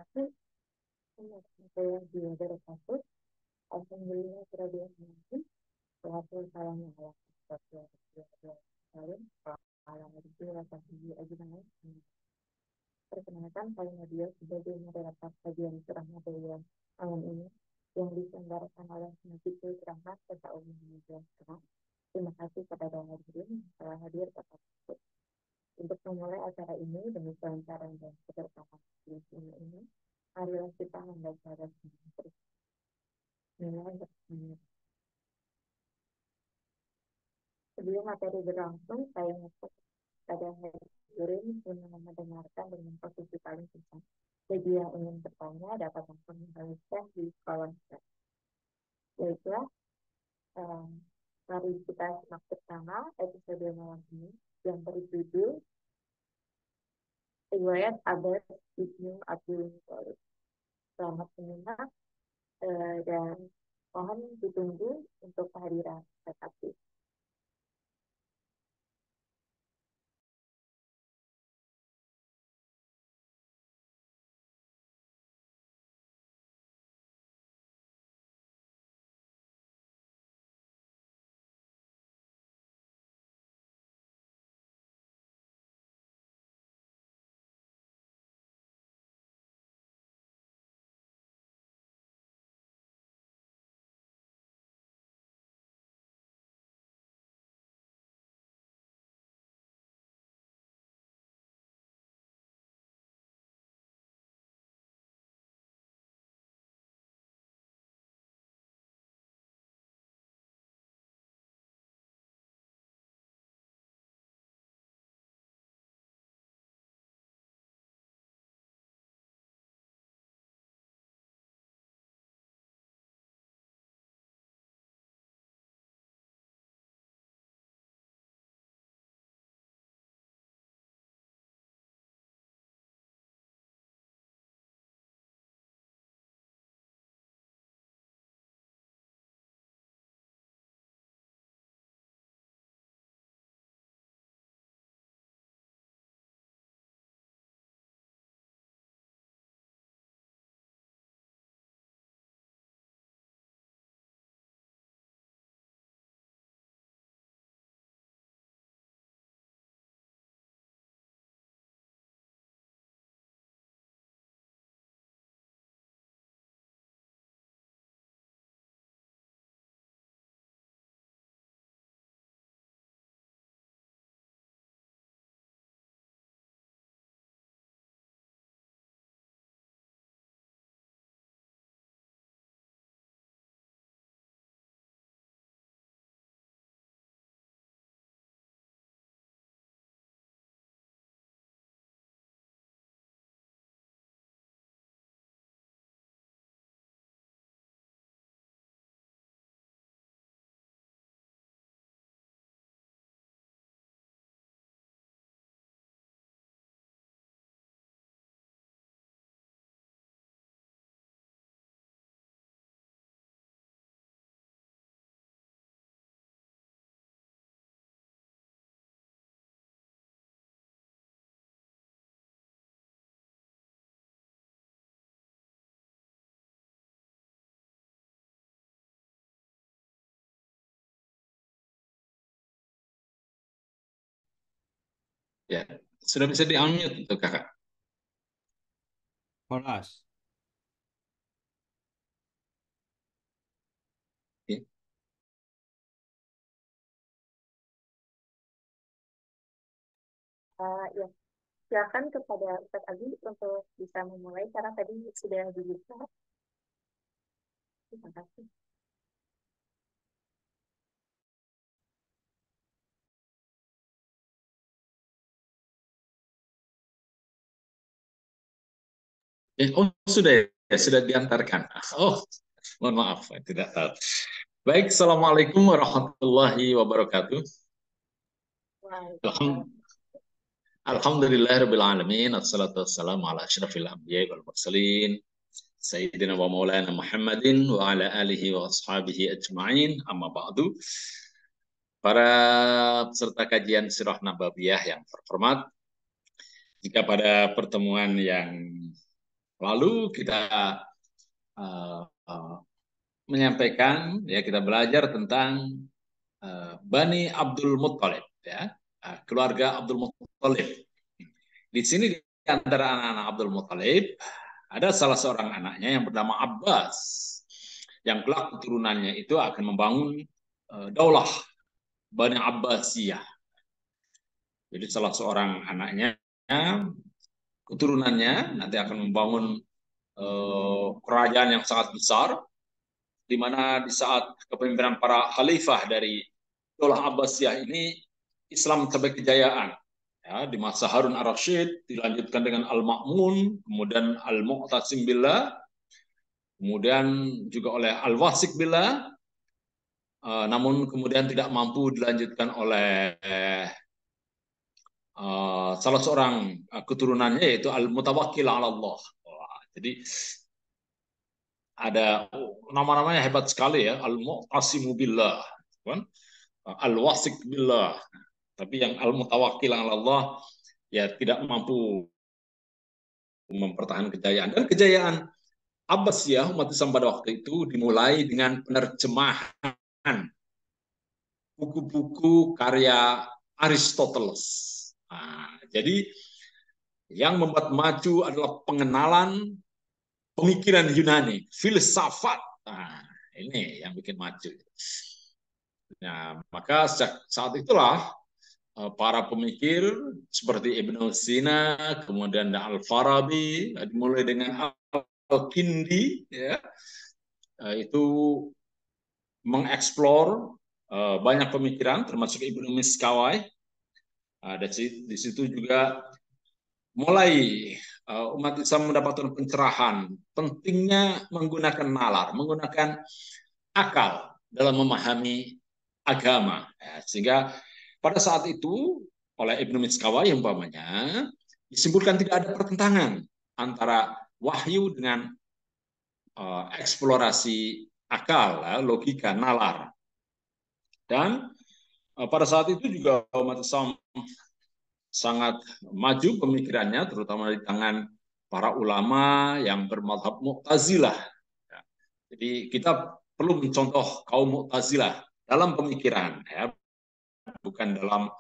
Tapi saya dia dari kasus, alhamdulillah terhadap ini, walaupun salahnya Allah saling kalau itu rasa tinggi aja namanya. Perkenalkan saya Nadia sebagai moderator kajian ceramah beliau malam ini yang diselenggarakan oleh Masjidul Rahmat Kota Umum Media Sekarang. Terima kasih kepada hadirin yang telah hadir ke tersebut. Untuk memulai acara ini demi kelancaran dan keberkahan ini, marilah kita membaca dan terus nilai bersama. Sebelum materi berlangsung, saya ngecek pada hadirin yang mendengarkan dengan posisi paling susah. Bagi yang ingin bertanya dapat langsung menuliskan di kolom chat. Baiklah, um, mari kita simak bersama episode malam ini yang berjudul Riwayat Abbas Ibnu Abdul Muthalib. Selamat menyimak dan mohon ditunggu untuk kehadiran tetap. Ya, sudah bisa di-unmute untuk kakak. Horas. Ya. Ya, silakan kepada Ustaz Abi untuk bisa memulai karena tadi sudah dibuka. Terima kasih. Oh, sudah ya, sudah diantarkan. Oh, mohon maaf, saya tidak tahu. Baik, Assalamualaikum warahmatullahi wabarakatuh. Waalaikumsalam. Alhamdulillahirabbil alamin, wassalatu wassalamu ala asyrafil anbiya'i wal mursalin, sayyidina wa maulana Muhammadin wa ala alihi wa ashabihi ajma'in. Amma ba'du. Para peserta kajian Sirah Nabawiyah yang terhormat, jika pada pertemuan yang Lalu kita uh, uh, menyampaikan, ya kita belajar tentang Bani Abdul Muttalib, ya, keluarga Abdul Muttalib. Di sini di antara anak-anak Abdul Muttalib ada salah seorang anaknya yang bernama Abbas, yang kelak keturunannya itu akan membangun daulah Bani Abbasiyah. Jadi salah seorang anaknya, keturunannya nanti akan membangun kerajaan yang sangat besar, di mana di saat kepemimpinan para khalifah dari daulah Abbasiyah ini Islam mencapai kejayaan. Ya, di masa Harun ar-Rasyid dilanjutkan dengan Al-Ma'mun, kemudian Al-Mu'tasim Billah, kemudian juga oleh Al-Wasik Billah, namun kemudian tidak mampu dilanjutkan oleh salah seorang keturunannya yaitu Al-Mutawakkil 'ala Allah. Jadi ada nama-namanya hebat sekali ya, Al-Mu'tasimu Billah, kan? Al-Wasik Billah. Tapi yang Al-Mutawakkil 'ala Allah ya tidak mampu mempertahankan kejayaan. Dan kejayaan Abbasiyah umat Islam pada waktu itu dimulai dengan penerjemahan buku-buku karya Aristoteles. Nah, jadi yang membuat maju adalah pengenalan pemikiran Yunani, filsafat. Nah, ini yang bikin maju. Nah, maka sejak saat itulah para pemikir seperti Ibnu Sina, kemudian Al-Farabi, dimulai dengan Al-Kindi, ya, itu mengeksplor banyak pemikiran, termasuk Ibnu Miskawai. Di situ juga mulai umat Islam mendapatkan pencerahan, pentingnya menggunakan nalar, menggunakan akal dalam memahami agama. Ya, sehingga pada saat itu oleh Ibnu Miskawai umpamanya disimpulkan tidak ada pertentangan antara wahyu dengan eksplorasi akal, logika, nalar. Dan pada saat itu juga umat Islam sangat maju pemikirannya, terutama di tangan para ulama yang bermadhab Mu'tazilah. Jadi kita perlu mencontoh kaum Mu'tazilah dalam pemikiran, ya, bukan dalam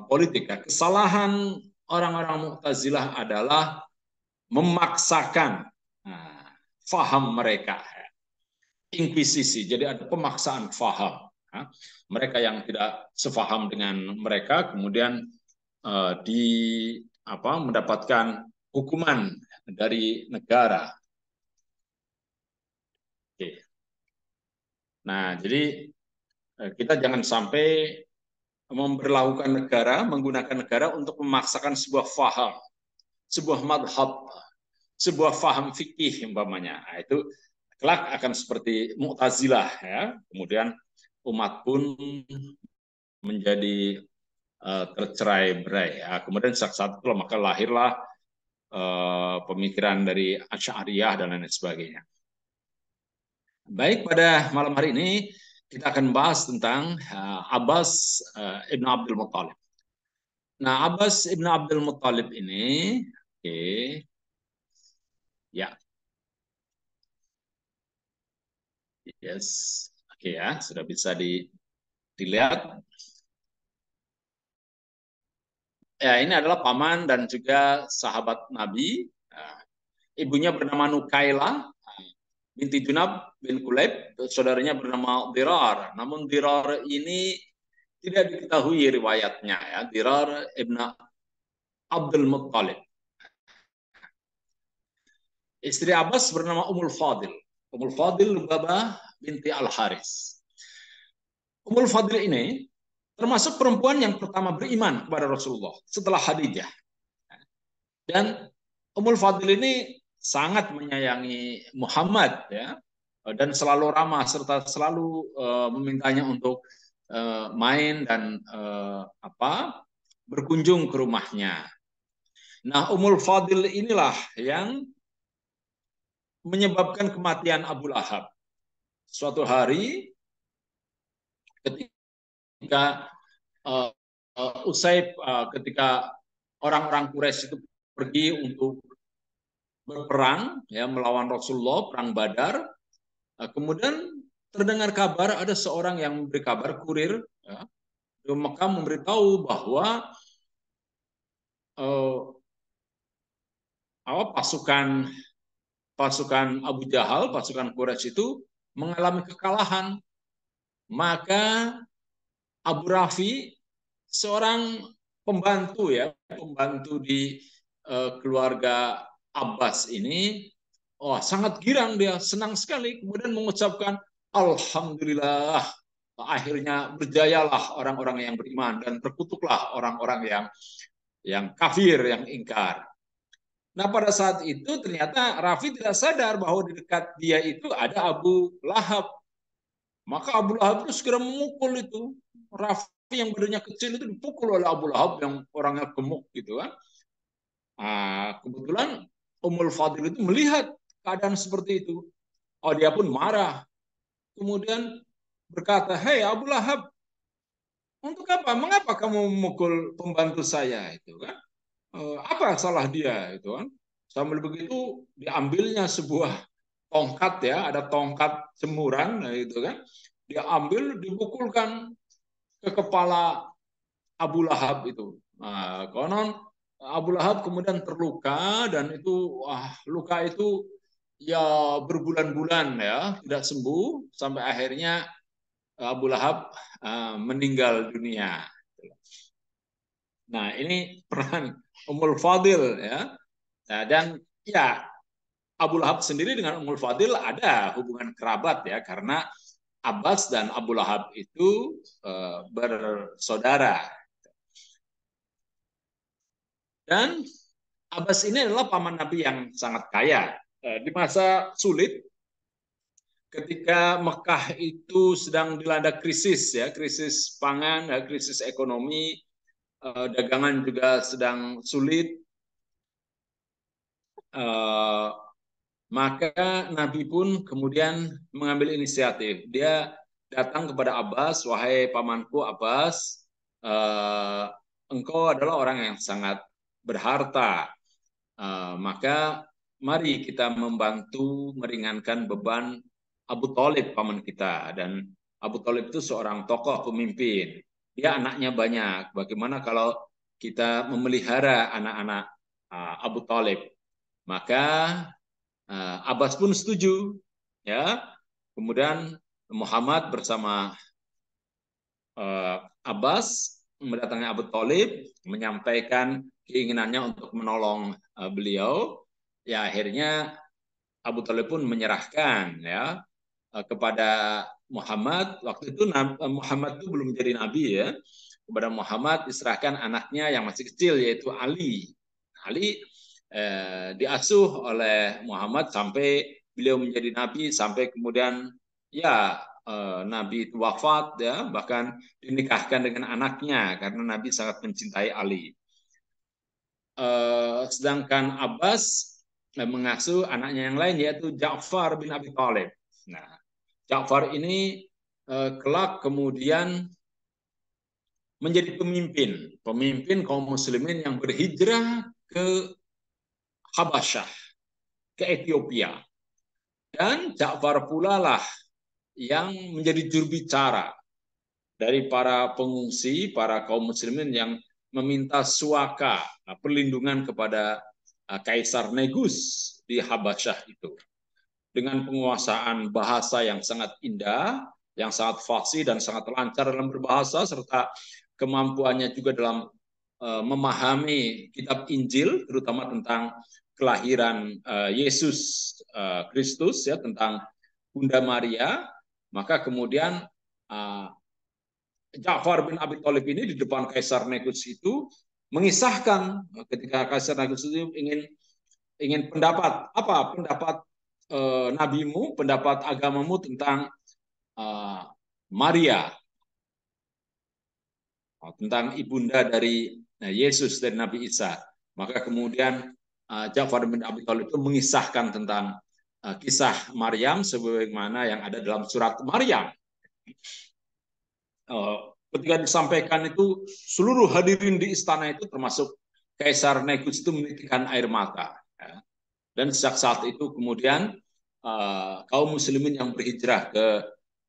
politik. Ya. Kesalahan orang-orang Mu'tazilah adalah memaksakan faham mereka, inkuisisi. Jadi ada pemaksaan faham. Mereka yang tidak sefaham dengan mereka kemudian mendapatkan hukuman dari negara. Oke. Nah, jadi kita jangan sampai memperlakukan negara, menggunakan negara untuk memaksakan sebuah faham, sebuah madhab, sebuah faham fikih umpamanya. Nah, itu kelak akan seperti Mu'tazilah, ya. Kemudian umat pun menjadi tercerai-berai. Ya. Kemudian saat itu maka lahirlah pemikiran dari Asy'ariyah dan lain sebagainya. Baik, pada malam hari ini kita akan bahas tentang Abbas Ibn Abdul Muttalib. Nah, Abbas Ibn Abdul Muttalib ini, ya, ya, sudah bisa dilihat. Ya, ini adalah paman dan juga sahabat Nabi. Ibunya bernama Nukaila binti Junab bin Kulaib, saudaranya bernama Dirar. Namun Dirar ini tidak diketahui riwayatnya, ya. Dirar ibn Abdul Muttalib. Istri Abbas bernama Ummul Fadil. Ummul Fadil Lubabah binti Al-Haris. Ummul Fadil ini termasuk perempuan yang pertama beriman kepada Rasulullah setelah Khadijah. Dan Ummul Fadil ini sangat menyayangi Muhammad, ya, dan selalu ramah serta selalu memintanya untuk main dan berkunjung ke rumahnya. Nah, Ummul Fadil inilah yang menyebabkan kematian Abu Lahab. Suatu hari ketika ketika orang-orang Quraisy itu pergi untuk berperang ya melawan Rasulullah, perang Badar. Kemudian terdengar kabar ada seorang yang memberi kabar, kurir ya, di Mekah memberitahu bahwa pasukan Abu Jahal, pasukan Quraisy itu mengalami kekalahan. Maka Abu Rafi, seorang pembantu ya, pembantu di keluarga Abbas ini, sangat girang, dia senang sekali, kemudian mengucapkan Alhamdulillah, akhirnya berjayalah orang-orang yang beriman dan terkutuklah orang-orang yang kafir, yang ingkar. Nah, pada saat itu ternyata Rafi tidak sadar bahwa di dekat dia itu ada Abu Lahab. Maka Abu Lahab itu segera memukul itu. Rafi yang badannya kecil itu dipukul oleh Abu Lahab yang orangnya gemuk gitu kan. Kebetulan Ummul Fadil itu melihat keadaan seperti itu. Dia pun marah. Kemudian berkata, "Hei Abu Lahab, untuk apa? Mengapa kamu memukul pembantu saya itu kan? Apa salah dia itu kan?" Sambil begitu diambilnya sebuah tongkat ya, ada tongkat jemuran itu kan. Dia ambil, dipukulkan ke kepala Abu Lahab itu. Konon Abu Lahab kemudian terluka dan itu luka itu ya berbulan-bulan ya tidak sembuh sampai akhirnya Abu Lahab meninggal dunia. Nah, ini peran Ummul Fadil ya. Nah, dan ya Abu Lahab sendiri dengan Ummul Fadil ada hubungan kerabat ya karena Abbas dan Abu Lahab itu bersaudara. Dan Abbas ini adalah paman Nabi yang sangat kaya. Di masa sulit, ketika Mekah itu sedang dilanda krisis, ya, krisis pangan, krisis ekonomi, dagangan juga sedang sulit, maka Nabi pun kemudian mengambil inisiatif. Dia datang kepada Abbas, "Wahai pamanku Abbas, engkau adalah orang yang sangat berharta. Maka mari kita membantu meringankan beban Abu Thalib paman kita." Dan Abu Thalib itu seorang tokoh pemimpin. Dia anaknya banyak. Bagaimana kalau kita memelihara anak-anak Abu Thalib? Maka Abbas pun setuju. Ya. Kemudian Muhammad bersama Abbas mendatangi Abu Thalib, menyampaikan keinginannya untuk menolong beliau. Ya, akhirnya Abu Thalib pun menyerahkan ya kepada Muhammad. Waktu itu Muhammad itu belum menjadi nabi ya. Kepada Muhammad diserahkan anaknya yang masih kecil yaitu Ali. Ali diasuh oleh Muhammad sampai beliau menjadi nabi, sampai kemudian ya Nabi itu wafat ya, bahkan dinikahkan dengan anaknya karena Nabi sangat mencintai Ali. Sedangkan Abbas mengasuh anaknya yang lain yaitu Ja'far bin Abi Thalib. Nah, Ja'far ini kelak kemudian menjadi pemimpin kaum muslimin yang berhijrah ke Habasyah, ke Ethiopia. Dan Ja'far pula lah yang menjadi juru bicara dari para pengungsi, para kaum muslimin yang meminta suaka, perlindungan kepada Kaisar Negus di Habasyah itu. Dengan penguasaan bahasa yang sangat indah, yang sangat fasih dan sangat lancar dalam berbahasa, serta kemampuannya juga dalam memahami kitab Injil, terutama tentang kelahiran Yesus Kristus, ya, tentang Bunda Maria. Maka kemudian Ja'far bin Abi Thalib ini di depan Kaisar Negus itu mengisahkan ketika Kaisar Negus itu ingin pendapat nabimu, pendapat agamamu tentang Maria, tentang ibunda dari Yesus, dari Nabi Isa. Maka kemudian Ja'far bin Abi Thalib itu mengisahkan tentang kisah Maryam sebagaimana yang ada dalam surat Maryam. Ketika disampaikan itu, seluruh hadirin di istana itu termasuk Kaisar Negus itu menitikkan air mata. Dan sejak saat itu kemudian kaum muslimin yang berhijrah ke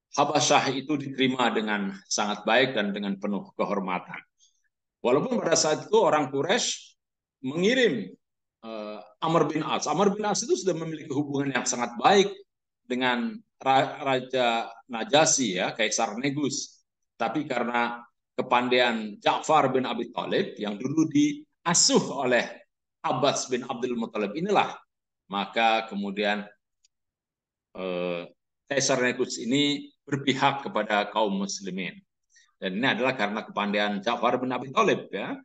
Habasyah itu diterima dengan sangat baik dan dengan penuh kehormatan. Walaupun pada saat itu orang Quraisy mengirim Amr bin As. Amr bin As itu sudah memiliki hubungan yang sangat baik dengan Raja Najasyi, ya, Kaisar Negus. Tapi karena kepandaian Ja'far bin Abi Thalib yang dulu diasuh oleh Abbas bin Abdul Muthalib inilah, maka kemudian Kaisar Negus ini berpihak kepada kaum muslimin. Dan ini adalah karena kepandaian Ja'far bin Abi Thalib, ya.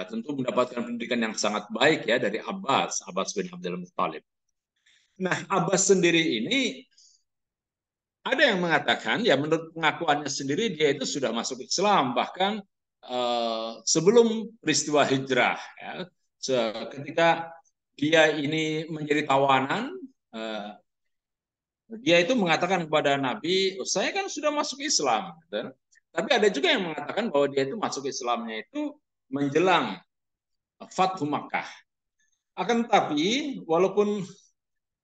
Tentu mendapatkan pendidikan yang sangat baik ya dari Abbas bin Abdul Muthalib. Nah, Abbas sendiri ini ada yang mengatakan ya menurut pengakuannya sendiri dia itu sudah masuk Islam bahkan sebelum peristiwa hijrah, ya. Ketika dia ini menjadi tawanan, dia itu mengatakan kepada Nabi, saya kan sudah masuk Islam. Tapi ada juga yang mengatakan bahwa dia itu masuk Islamnya itu menjelang Fathu Makkah. Akan tetapi, walaupun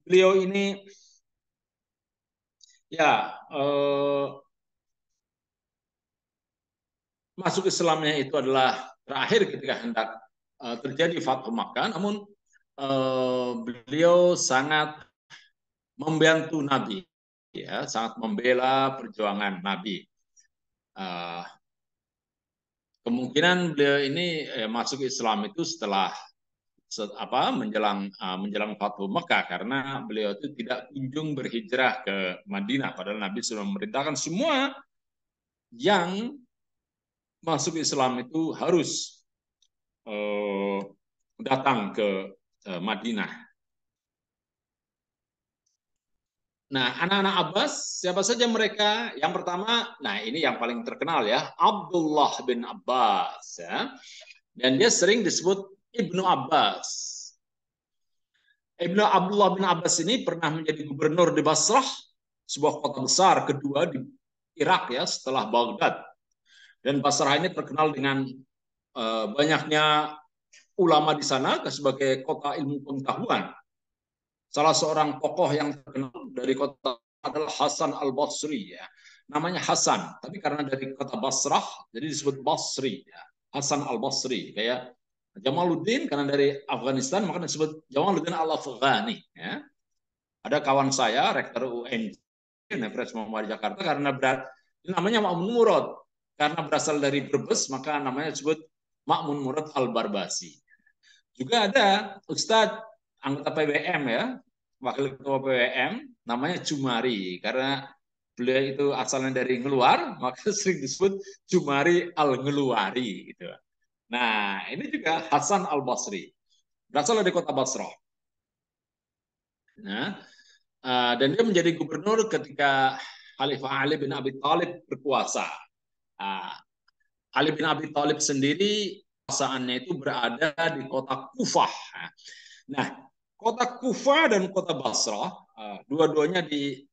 beliau ini ya masuk Islamnya itu adalah terakhir ketika hendak terjadi Fathu Makkah, namun beliau sangat membantu Nabi, ya, sangat membela perjuangan Nabi. Kemungkinan beliau ini masuk Islam itu setelah menjelang Fathu Mekah, karena beliau itu tidak kunjung berhijrah ke Madinah, padahal Nabi sudah memerintahkan semua yang masuk Islam itu harus datang ke Madinah. Nah, anak-anak Abbas, siapa saja mereka? Yang pertama, nah ini yang paling terkenal ya, Abdullah bin Abbas, ya. Dan dia sering disebut Ibnu Abbas. Ibnu Abdullah bin Abbas ini pernah menjadi gubernur di Basrah, sebuah kota besar kedua di Irak ya setelah Baghdad. Dan Basrah ini terkenal dengan banyaknya ulama di sana sebagai kota ilmu pengetahuan. Salah seorang tokoh yang terkenal dari kota adalah Hasan al-Basri, ya. Namanya Hasan, tapi karena dari kota Basrah jadi disebut Basri, ya. Hasan al-Basri, kayak Jamaluddin karena dari Afghanistan maka disebut Jamaluddin al-Afghani, ya. Ada kawan saya rektor UNJ Universitas Muhammadiyah Jakarta karena namanya Ma'mun Murad, karena berasal dari Brebes maka namanya disebut Ma'mun Murad al-Barbasi. Juga ada Ustadz anggota PWM, ya, wakil ketua PWM, namanya Jumari, karena beliau itu asalnya dari Ngeluar, maka sering disebut Jumari al-Ngeluari gitu. Nah, ini juga Hasan al-Basri, berasal dari kota Basrah. Nah, dan dia menjadi gubernur ketika Khalifah Ali bin Abi Thalib berkuasa. Ali bin Abi Thalib sendiri kekuasaannya itu berada di kota Kufah. Nah, kota Kufah dan kota Basrah, dua-duanya di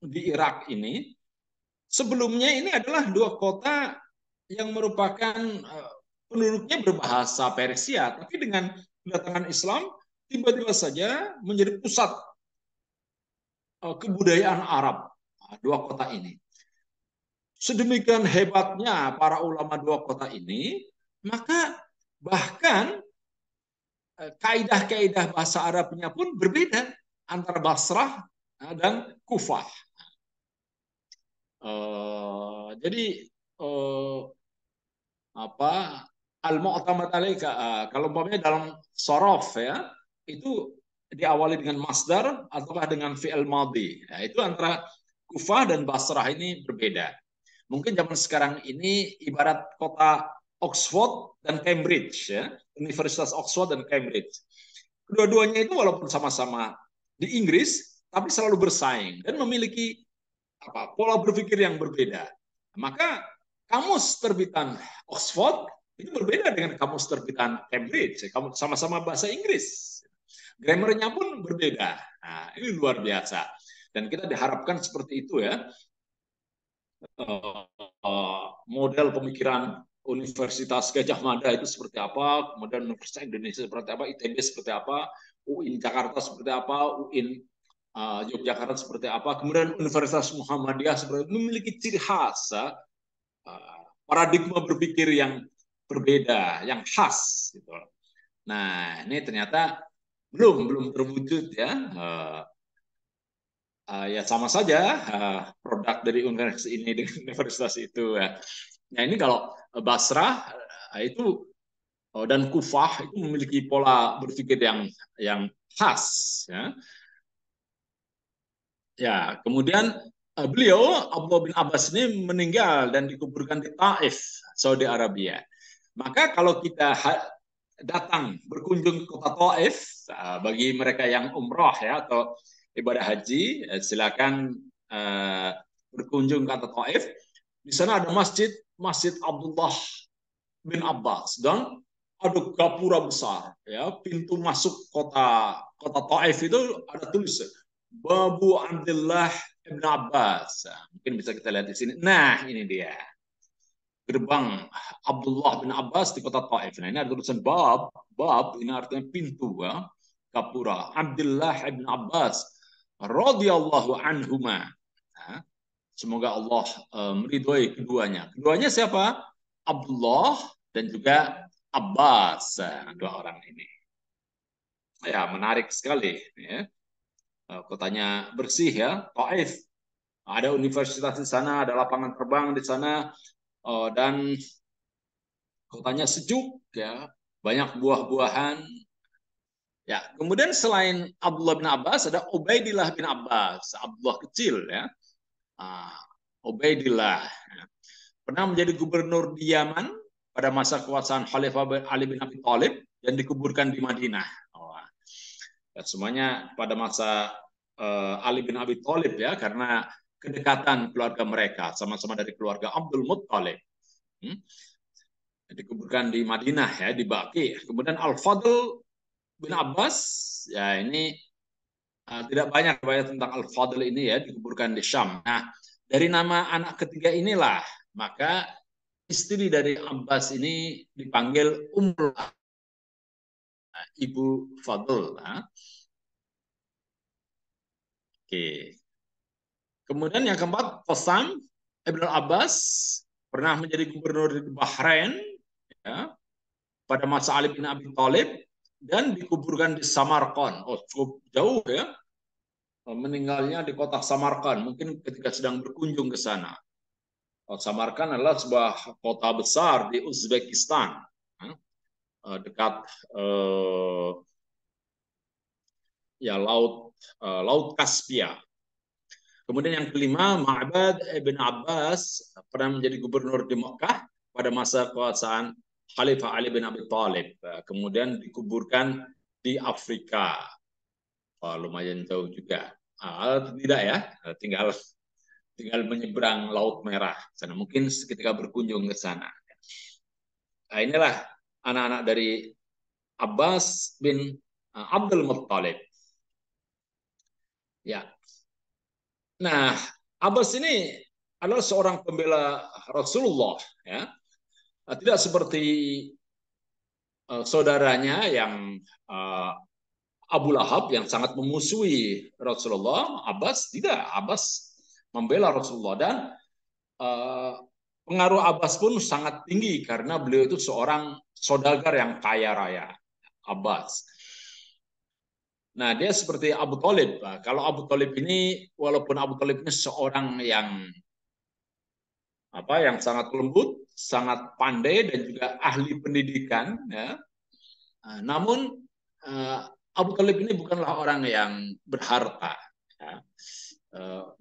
Irak ini, sebelumnya ini adalah dua kota yang merupakan penduduknya berbahasa Persia, tapi dengan kedatangan Islam tiba-tiba saja menjadi pusat kebudayaan Arab, dua kota ini. Sedemikian hebatnya para ulama dua kota ini, maka bahkan kaidah-kaidah bahasa Arabnya pun berbeda antara Basrah dan Kufah. Jadi al-mu'tamad alaika, kalau umpamanya dalam sorof ya itu diawali dengan masdar ataukah dengan fi'il madhi. Ya, itu antara Kufah dan Basrah ini berbeda. Mungkin zaman sekarang ini ibarat kota Oxford dan Cambridge, ya, Universitas Oxford dan Cambridge. Kedua-duanya itu walaupun sama-sama di Inggris, tapi selalu bersaing dan memiliki pola berpikir yang berbeda. Maka kamus terbitan Oxford itu berbeda dengan kamus terbitan Cambridge. Kamu sama-sama bahasa Inggris, grammarnya pun berbeda. Nah, ini luar biasa. Dan kita diharapkan seperti itu ya. Model pemikiran Universitas Gajah Mada itu seperti apa, kemudian Universitas Indonesia seperti apa, ITB seperti apa, UIN Jakarta seperti apa, UIN Yogyakarta seperti apa, kemudian Universitas Muhammadiyah seperti memiliki ciri khas, paradigma berpikir yang berbeda, yang khas. Gitu. Nah, ini ternyata belum terwujud ya. Ya sama saja produk dari universitas ini dengan universitas itu. Ya. Nah ini kalau Basrah itu dan Kufah itu memiliki pola berpikir yang khas. Ya, ya kemudian beliau Abdullah bin Abbas ini meninggal dan dikuburkan di Taif, Saudi Arabia. Maka kalau kita datang berkunjung ke kota Taif, bagi mereka yang umroh ya atau ibadah haji, silakan berkunjung ke kota Taif. Di sana ada Masjid Abdullah bin Abbas dan ada gapura besar ya, pintu masuk kota Taif itu ada tulisan Babu Abdullah bin Abbas. Mungkin bisa kita lihat di sini. Nah, ini dia gerbang Abdullah bin Abbas di kota Taif. Nah, ini ada tulisan bab ini artinya pintu ya. Gapura Abdullah bin Abbas radhiyallahu anhuma. Nah, semoga Allah meridhoi keduanya. Keduanya siapa? Abdullah dan juga Abbas, dua orang ini. Ya, menarik sekali ya. Kotanya bersih ya, Taif. Ada universitas di sana, ada lapangan terbang di sana, dan kotanya sejuk ya, banyak buah-buahan. Ya, kemudian selain Abdullah bin Abbas ada Ubaidillah bin Abbas, Abdullah kecil ya. Ubaidillah pernah menjadi gubernur di Yaman pada masa kekuasaan Khalifah Ali bin Abi Thalib dan dikuburkan di Madinah. Ya, semuanya pada masa Ali bin Abi Thalib ya, karena kedekatan keluarga mereka, sama-sama dari keluarga Abdul Muttalib. Dikuburkan di Madinah ya, di Baqi. Kemudian Al-Fadl bin Abbas, ya ini tidak banyak tentang Al-Fadl ini ya, dikuburkan di Syam. Nah, dari nama anak ketiga inilah, maka istri dari Abbas ini dipanggil Ummul, Ibu Fadl. Oke. Kemudian yang keempat, Qasam Ibn Abbas pernah menjadi gubernur di Bahrain ya, pada masa Ali bin Abi Thalib dan dikuburkan di Samarkand. Oh, cukup jauh ya. Meninggalnya di kota Samarkand, mungkin ketika sedang berkunjung ke sana. Samarkand adalah sebuah kota besar di Uzbekistan, dekat ya laut Kaspia. Kemudian yang kelima, Ma'bad ibn Abbas pernah menjadi gubernur di Mekah pada masa kekuasaan Khalifah Ali bin Abi Thalib. Kemudian dikuburkan di Afrika. Lumayan jauh juga. Tidak ya, tinggal menyeberang Laut Merah. Sana mungkin ketika berkunjung ke sana. Nah, inilah anak-anak dari Abbas bin Abdul Muttalib. Ya. Nah, Abbas ini adalah seorang pembela Rasulullah, ya. Tidak seperti saudaranya yang Abu Lahab yang sangat memusuhi Rasulullah. Abbas tidak, Abbas membela Rasulullah dan pengaruh Abbas pun sangat tinggi karena beliau itu seorang saudagar yang kaya raya. Abbas. Nah, dia seperti Abu Thalib. Kalau Abu Thalib ini, walaupun Abu Thalib ini seorang yang sangat lembut, sangat pandai dan juga ahli pendidikan, ya. Namun Abu Thalib ini bukanlah orang yang berharta. Ya.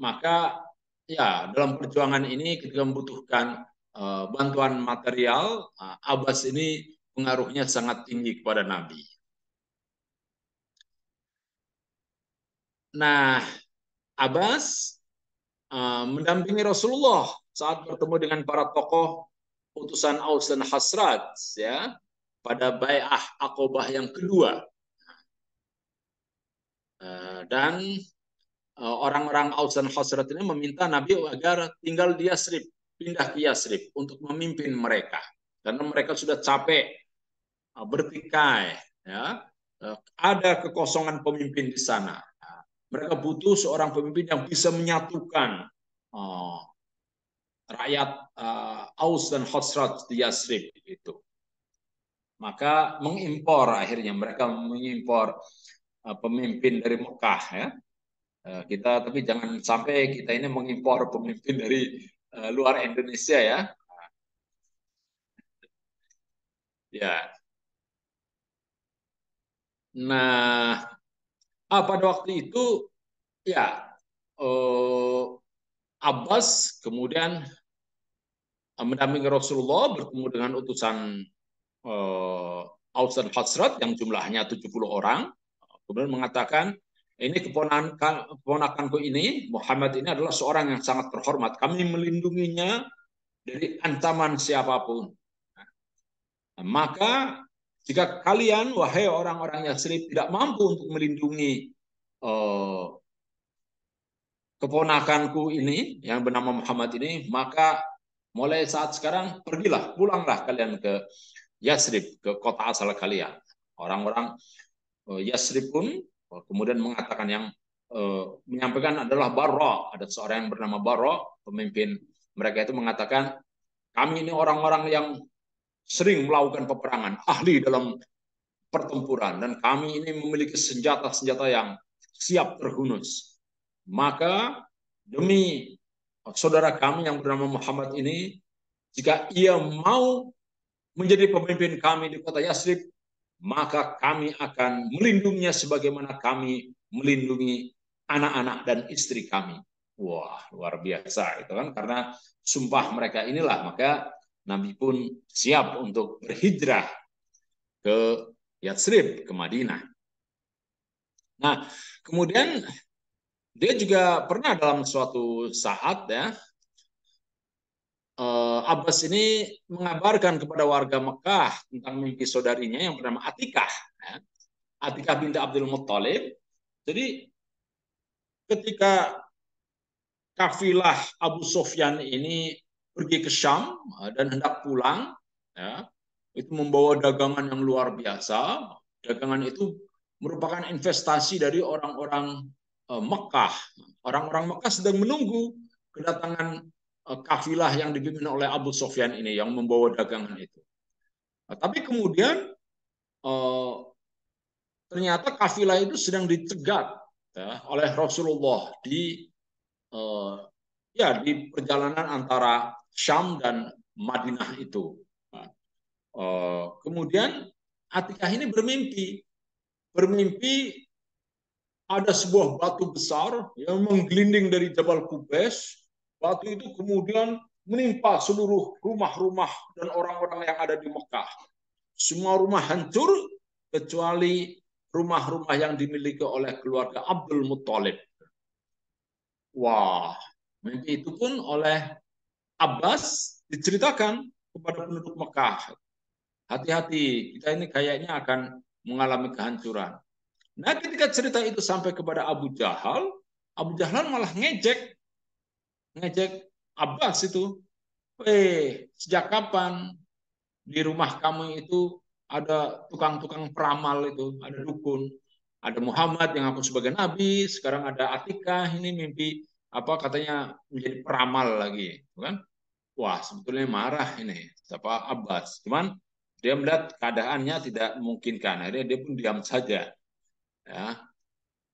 Maka ya dalam perjuangan ini ketika membutuhkan bantuan material, Abbas ini pengaruhnya sangat tinggi kepada Nabi. Nah, Abbas mendampingi Rasulullah saat bertemu dengan para tokoh utusan Aus dan Khazraj ya pada Bai'ah Aqobah yang kedua. Dan orang-orang Aus dan Khazraj ini meminta Nabi agar tinggal di Yasrib, pindah ke Yasrib untuk memimpin mereka karena mereka sudah capek bertikai ya ada kekosongan pemimpin di sana. Mereka butuh seorang pemimpin yang bisa menyatukan rakyat Aus dan Khosraj di Yasrib itu. Maka akhirnya mereka mengimpor pemimpin dari Mekah ya. Kita tapi jangan sampai kita ini mengimpor pemimpin dari luar Indonesia ya. Ya. Nah, pada waktu itu ya Abbas kemudian mendampingi Rasulullah bertemu dengan utusan Aus dan Khazraj yang jumlahnya 70 orang. Kemudian mengatakan, ini keponakanku ini, Muhammad ini adalah seorang yang sangat terhormat. Kami melindunginya dari ancaman siapapun. Maka jika kalian, wahai orang-orang Yathrib, tidak mampu untuk melindungi keponakanku ini, yang bernama Muhammad ini, maka mulai saat sekarang pergilah, pulanglah kalian ke Yathrib, ke kota asal kalian. Orang-orang Yathrib pun kemudian mengatakan yang menyampaikan adalah Barra. Ada seorang yang bernama Barra, pemimpin mereka itu mengatakan, kami ini orang-orang yang sering melakukan peperangan, ahli dalam pertempuran, dan kami ini memiliki senjata-senjata yang siap terhunus. Maka demi saudara kami yang bernama Muhammad ini, jika ia mau menjadi pemimpin kami di kota Yathrib, maka kami akan melindunginya sebagaimana kami melindungi anak-anak dan istri kami. Wah, luar biasa itu kan, karena sumpah mereka inilah maka Nabi pun siap untuk berhijrah ke Yathrib, ke Madinah. Nah, kemudian dia juga pernah dalam suatu saat ya, Abbas ini mengabarkan kepada warga Mekah tentang mimpi saudarinya yang bernama Atikah. Ya. Atikah binti Abdul Muttalib. Jadi ketika kafilah Abu Sufyan ini pergi ke Syam dan hendak pulang, ya, itu membawa dagangan yang luar biasa. Dagangan itu merupakan investasi dari orang-orang Mekah. Orang-orang Mekah sedang menunggu kedatangan kafilah yang dipimpin oleh Abu Sufyan ini yang membawa dagangan itu. Tapi kemudian ternyata kafilah itu sedang dicegat ya, oleh Rasulullah di perjalanan antara Syam dan Madinah itu. Kemudian Atikah ini bermimpi ada sebuah batu besar yang menggelinding dari Jabal Qubais. Batu itu kemudian menimpa seluruh rumah-rumah dan orang-orang yang ada di Mekah. Semua rumah hancur kecuali rumah-rumah yang dimiliki oleh keluarga Abdul Muttalib. Wah, mimpi itu pun oleh Abbas diceritakan kepada penduduk Mekah. Hati-hati, kita ini kayaknya akan mengalami kehancuran. Nah, ketika cerita itu sampai kepada Abu Jahal malah ngejek Abbas itu. Sejak kapan di rumah kamu itu ada tukang-tukang peramal itu, ada dukun, ada Muhammad yang aku sebagai nabi, sekarang ada Atikah ini mimpi apa katanya menjadi peramal lagi, kan? Wah, sebetulnya marah ini siapa Abbas. Cuman dia melihat keadaannya tidak memungkinkan, akhirnya dia pun diam saja. Ya.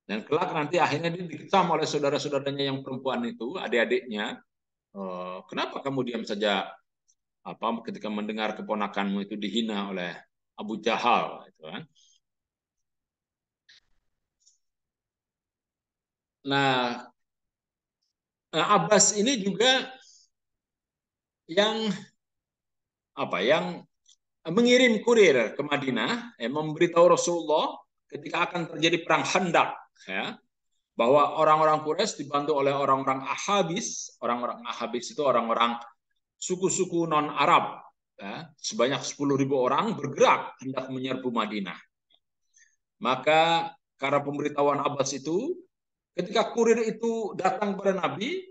Dan kelak nanti akhirnya dia dikecam oleh saudara-saudaranya yang perempuan itu, adik-adiknya. Kenapa kamu diam saja? Apa ketika mendengar keponakanmu itu dihina oleh Abu Jahal, gitu kan? Nah, Abbas ini juga yang yang mengirim kurir ke Madinah, memberitahu Rasulullah ketika akan terjadi perang Khandaq, ya, bahwa orang-orang Quraisy dibantu oleh orang-orang Ahabis. Orang-orang Ahabis itu orang-orang suku-suku non-Arab, ya, sebanyak 10.000 orang bergerak hendak menyerbu Madinah. Maka karena pemberitahuan Abbas itu, ketika kurir itu datang kepada Nabi,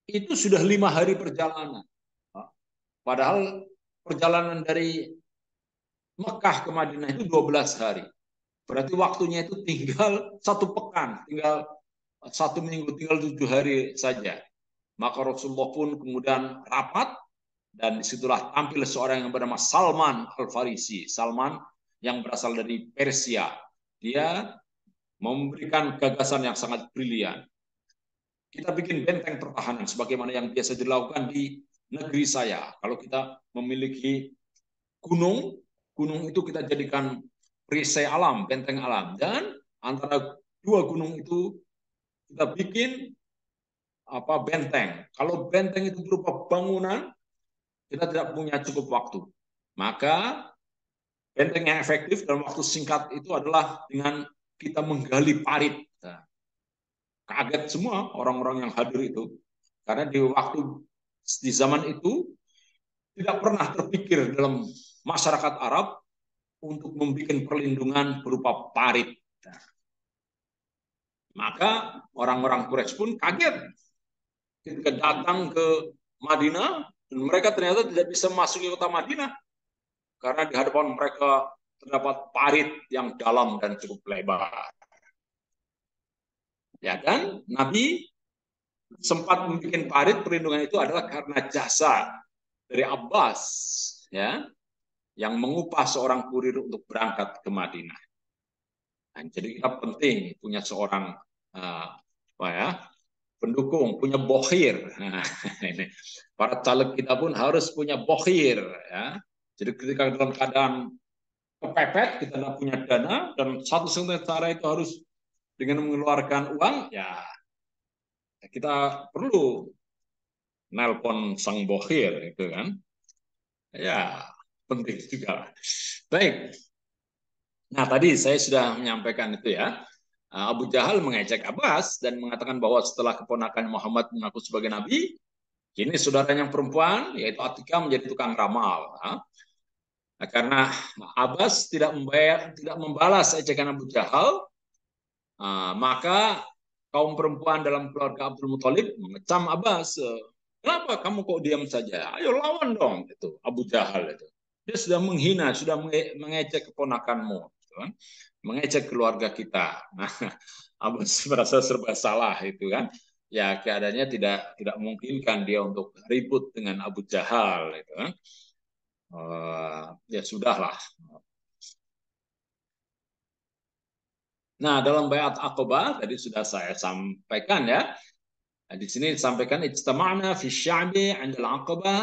itu sudah 5 hari perjalanan. Padahal perjalanan dari Mekah ke Madinah itu 12 hari. Berarti waktunya itu tinggal 1 pekan, tinggal 1 minggu, tinggal 7 hari saja. Maka Rasulullah pun kemudian rapat, dan disitulah tampil seorang yang bernama Salman Al-Farisi. Salman yang berasal dari Persia. Dia memberikan gagasan yang sangat brilian. Kita bikin benteng pertahanan sebagaimana yang biasa dilakukan di negeri saya. Kalau kita memiliki gunung, gunung itu kita jadikan perisai alam, benteng alam. Dan antara 2 gunung itu kita bikin benteng. Kalau benteng itu berupa bangunan, kita tidak punya cukup waktu. Maka benteng yang efektif dalam waktu singkat itu adalah dengan kita menggali parit. Nah, kaget semua orang-orang yang hadir itu. Karena di zaman itu tidak pernah terpikir dalam masyarakat Arab untuk membuat perlindungan berupa parit. Nah, maka orang-orang Quraisy pun kaget ketika datang ke Madinah, dan mereka ternyata tidak bisa memasuki kota Madinah karena di hadapan mereka terdapat parit yang dalam dan cukup lebar. Ya kan? Nabi sempat membuat parit perlindungan itu adalah karena jasa dari Abbas, ya, yang mengupah seorang kurir untuk berangkat ke Madinah. Nah, jadi kita penting punya seorang pendukung, punya bokhir. Nah, ini. Para caleg kita pun harus punya bokhir. Ya. Jadi ketika dalam keadaan kepepet, kita tidak punya dana, dan satu-satunya cara itu harus dengan mengeluarkan uang, ya kita perlu nelpon sang bokhir, itu kan. Ya, penting juga. Baik. Nah, tadi saya sudah menyampaikan itu ya. Abu Jahal mengejek Abbas dan mengatakan bahwa setelah keponakan Muhammad mengaku sebagai nabi, kini saudaranya yang perempuan, yaitu Atikah, menjadi tukang ramal. Nah, karena Abbas tidak membalas ejekan Abu Jahal, maka kaum perempuan dalam keluarga Abdul Muthalib mengecam Abbas. Kenapa kamu kok diam saja? Ayo lawan dong, itu Abu Jahal itu. Dia sudah menghina, sudah mengejek keponakanmu, gitu kan? Mengejek keluarga kita. Nah, Abbas merasa serba salah itu kan. Ya keadaannya tidak memungkinkan dia untuk ribut dengan Abu Jahal itu kan. Ya sudahlah. Nah, dalam Baiat Aqabah tadi sudah saya sampaikan ya. Nah, di sini disampaikan ijtama'na fi sya'bi 'inda al-'aqabah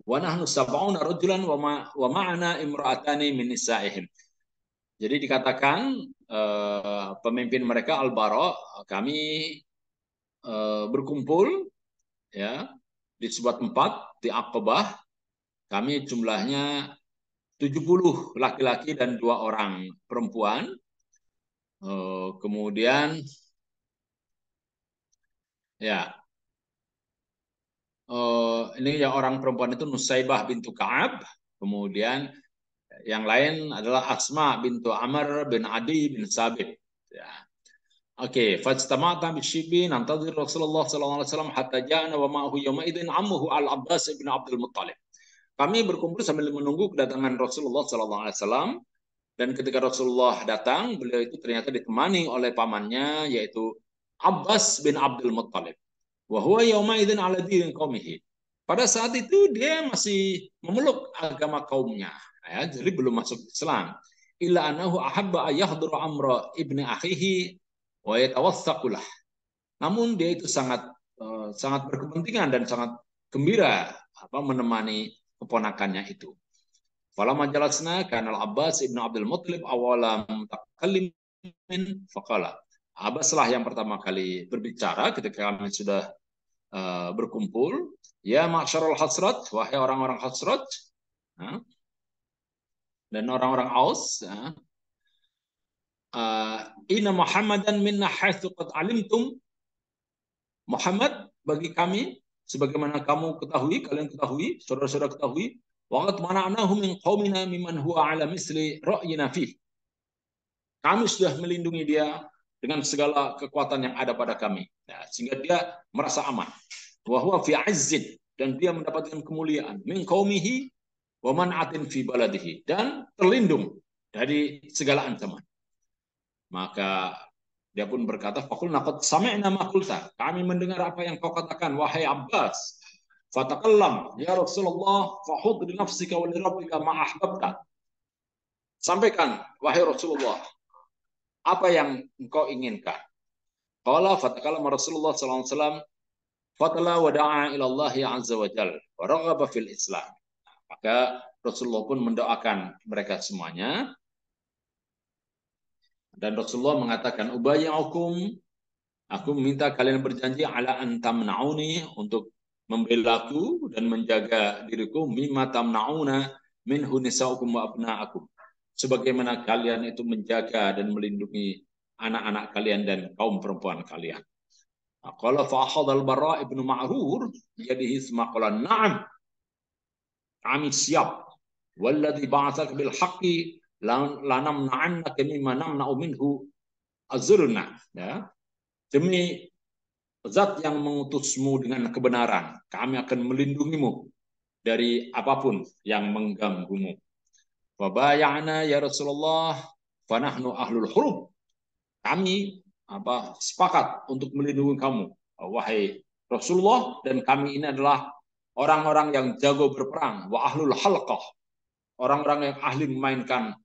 wa nahnu 70 rajulan wa ma'ana imra'atani min nisa'ihim. Jadi dikatakan pemimpin mereka Al-Bara, kami berkumpul ya di sebuah tempat di Aqabah. Kami jumlahnya 70 laki-laki dan 2 orang perempuan. Kemudian ya ini yang orang perempuan itu Nusaibah bintu Ka'ab, kemudian yang lain adalah Asma bintu Amr bin Adi bin Sabit. Ya. Oke, fajtama'na bisyibi nantazir Rasulullah sallallahu alaihi wasallam hatta ja'ana wa ma'ahu yawma idzin ammuhu Al-Abbas bin Abdul Muttalib. Kami berkumpul sambil menunggu kedatangan Rasulullah sallallahu alaihi wasallam, dan ketika Rasulullah datang, beliau itu ternyata ditemani oleh pamannya yaitu Abbas bin Abdul Muttalib. Wa huwa yawma idzin ala dinin qaumihi. Pada saat itu dia masih memeluk agama kaumnya, ya, jadi belum masuk Islam. Illa annahu ahabba ayahduru amra ibni akhihi wa yatawassaqulah. Namun dia itu sangat berkepentingan dan sangat gembira menemani keponakannya itu. Falamma jalasna kana al-Abbas ibnu Abdul Muttalib awalam mutakallimin faqala. Abbas lah yang pertama kali berbicara ketika kami sudah berkumpul. Ya ma'syarul hasrat, wahai orang-orang hasrat dan orang-orang Aus, inna Muhammadan minna haitsu qad alimtum. Muhammad bagi kami sebagaimana kamu ketahui, kalian ketahui, saudara-saudara ketahui, waqad mana'nahu min qaumina mimman huwa ala misli ra'yina fi. Kami sudah melindungi dia dengan segala kekuatan yang ada pada kami, ya, sehingga dia merasa aman. Wa huwa fi 'izzin, dan dia mendapatkan kemuliaan min qaumihi wa man'atin fi baladihi, dan terlindung dari segala ancaman. Maka dia pun berkata, "Faqulna qad sami'na ma qulta." Kami mendengar apa yang kau katakan, wahai Abbas. Fatakallam, ya Rasulullah, fahud li nafsika wa li rabbika ma ahbabta. Sampaikan, wahai Rasulullah, apa yang engkau inginkan. Qala fatakallam Rasulullah sallallahu alaihi wasallam, fatala wa da'a ila Allah azza wa jalla wa raghaba fil Islam. Maka Rasulullah pun mendoakan mereka semuanya, dan Rasulullah mengatakan, ubayyukum, aku meminta kalian berjanji ala an tamna'uni, untuk membelaku dan menjaga diriku, mimma tamna'una minhu nisa'ukum wa abna'akum, sebagaimana kalian itu menjaga dan melindungi anak-anak kalian dan kaum perempuan kalian. Qala fa akhadha al-Bara' ibn Ma'rur biyadihi thumma qala na'am, kami siap, walladzi ba'atsaka bil haqqi lanamna'annaka mimma namna'u minhu azrna, ya, demi zat yang mengutusmu dengan kebenaran, kami akan melindungimu dari apapun yang mengganggumu. Wa bay'ana ya Rasulullah fa nahnu ahlul hurub. Kami sepakat untuk melindungi kamu, wahai Rasulullah, dan kami ini adalah orang-orang yang jago berperang, wa ahlul halqah, orang-orang yang ahli memainkan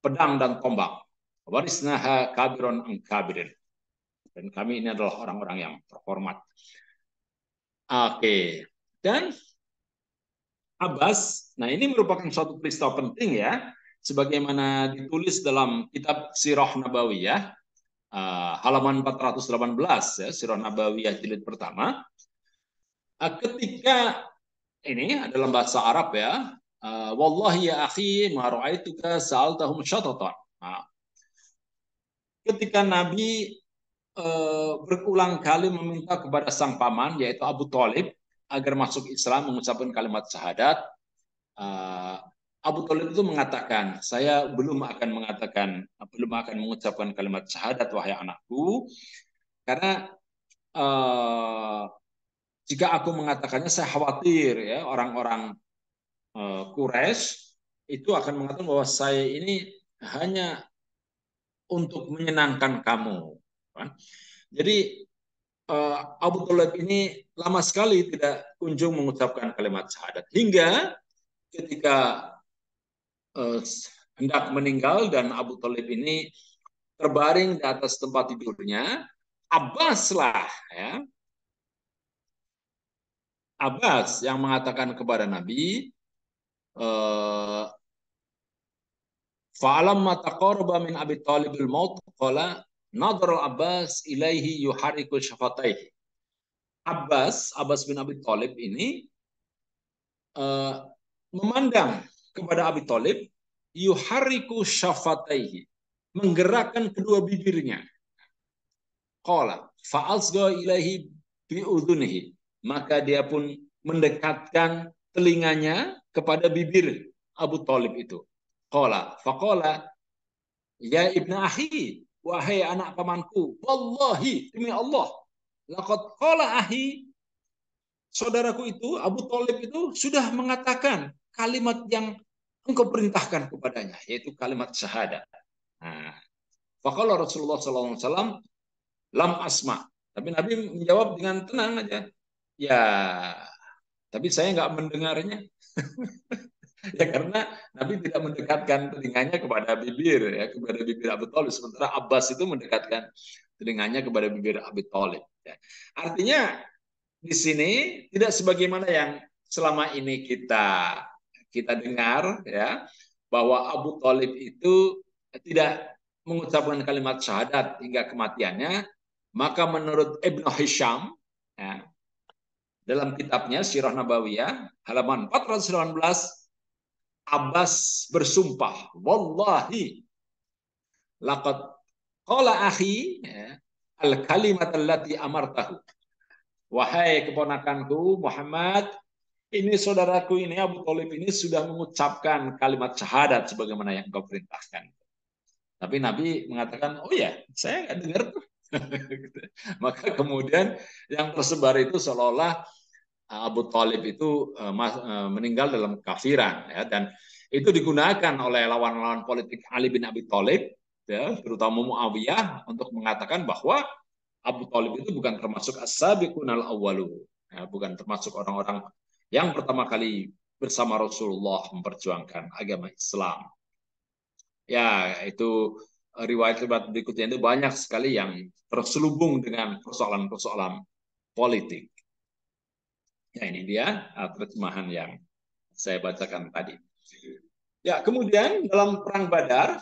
pedang dan tombak. Warisnaha kabiron an kabirin. Dan kami ini adalah orang-orang yang terhormat. Oke. Dan Abbas, nah ini merupakan suatu peristiwa penting ya, sebagaimana ditulis dalam kitab Sirah Nabawiyah, halaman 418 ya, Sirah Nabawiyah jilid pertama. Ketika ini dalam bahasa Arab ya, wallahi ya akhi ma ra'aituka sa'altahum syatatan. Ketika Nabi berulang kali meminta kepada sang paman, yaitu Abu Thalib, agar masuk Islam, mengucapkan kalimat syahadat, Abu Thalib itu mengatakan, saya belum akan mengucapkan kalimat syahadat, wahai anakku, karena jika aku mengatakannya, saya khawatir ya orang-orang Quraisy itu akan mengatakan bahwa saya ini hanya untuk menyenangkan kamu. Jadi Abu Thalib ini lama sekali tidak kunjung mengucapkan kalimat syahadat, hingga ketika hendak meninggal dan Abu Thalib ini terbaring di atas tempat tidurnya, Abbas lah ya, Abbas yang mengatakan kepada Nabi, fa'alamma taqarraba min Abi Thalib al-maut qala nadhara Abbas ilaihi yuhariku syafataihi. Abbas bin Abi Thalib ini memandang kepada Abi Thalib, yuhariku syafataihi, menggerakkan kedua bibirnya. Qala fa'asga ilaihi bi'udhunihi, maka dia pun mendekatkan telinganya kepada bibir Abu Thalib itu. Qala faqala ya ibnu akhi, wahai anak pamanku, wallahi, demi Allah, laqad qala akhi, saudaraku itu Abu Thalib itu sudah mengatakan kalimat yang engkau perintahkan kepadanya, yaitu kalimat syahadat. Nah, faqala Rasulullah SAW, lam asma. Tapi Nabi menjawab dengan tenang aja, ya, tapi saya nggak mendengarnya. Ya karena Nabi tidak mendekatkan telinganya kepada bibir ya, kepada bibir Abu Thalib, sementara Abbas itu mendekatkan telinganya kepada bibir Abu Thalib. Ya. Artinya di sini tidak sebagaimana yang selama ini kita dengar ya, bahwa Abu Thalib itu tidak mengucapkan kalimat syahadat hingga kematiannya. Maka menurut Ibnu Hisham ya, dalam kitabnya Sirah Nabawiyah halaman 418, Abbas bersumpah, wallahi laqad qala akhi al kalimat allati amartahu. Wahai keponakanku Muhammad, ini saudaraku ini Abu Thalib ini sudah mengucapkan kalimat syahadat sebagaimana yang kau perintahkan. Tapi Nabi mengatakan, oh ya, saya nggak dengar tuh. Maka kemudian yang tersebar itu seolah-olah Abu Thalib itu meninggal dalam kafiran ya, dan itu digunakan oleh lawan-lawan politik Ali bin Abi Thalib ya, terutama Muawiyah untuk mengatakan bahwa Abu Thalib itu bukan termasuk as-sabiqunal awwalu, ya, bukan termasuk orang-orang yang pertama kali bersama Rasulullah memperjuangkan agama Islam. Ya, itu riwayat-riwayat berikutnya itu banyak sekali yang terselubung dengan persoalan-persoalan politik. Ya, ini dia terjemahan yang saya bacakan tadi. Ya, kemudian dalam perang Badar,